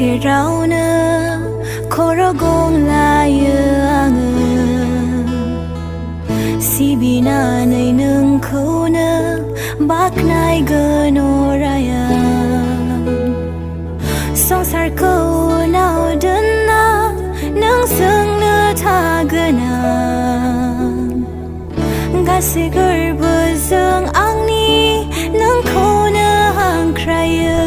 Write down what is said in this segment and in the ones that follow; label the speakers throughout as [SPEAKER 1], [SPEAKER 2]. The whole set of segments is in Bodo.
[SPEAKER 1] जेरावनो खर' गंलायो आङो सिबिनानै नोंखौनो बाख्नायगोन अराया संसारखौ उनाव दोनना नों सोंनो थागोन आं गासै गोरबोजों आंनि नोंखौनो हांख्रायो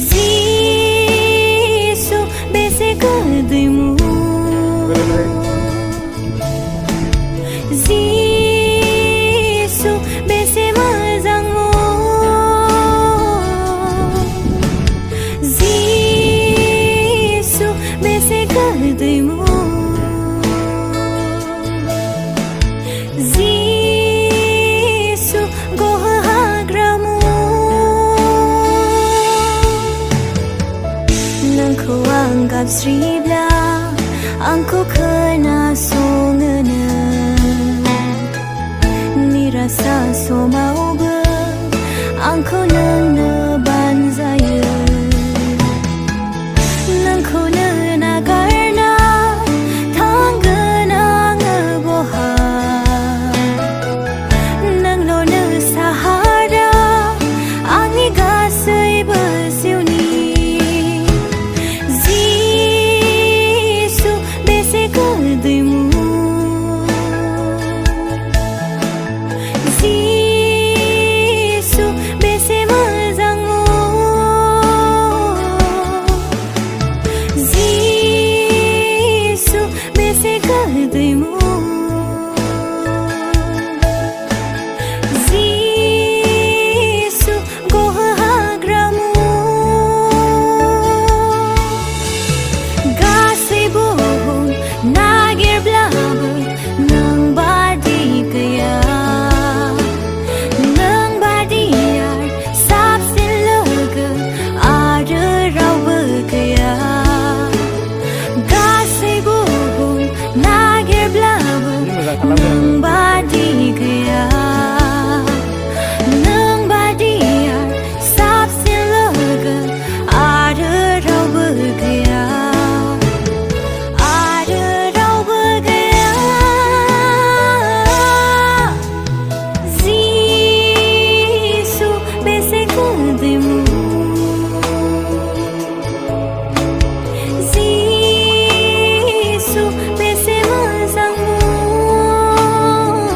[SPEAKER 1] जिसु बेसे गोदैमु जिसु बेसे मोजांमु जिसु बेसे गोदैमु जिसु गहोहाग्रामु नोंखौ आं गाबज्रिब्ला आंखौ खोनासङोनो निरासा समावबो आंखौ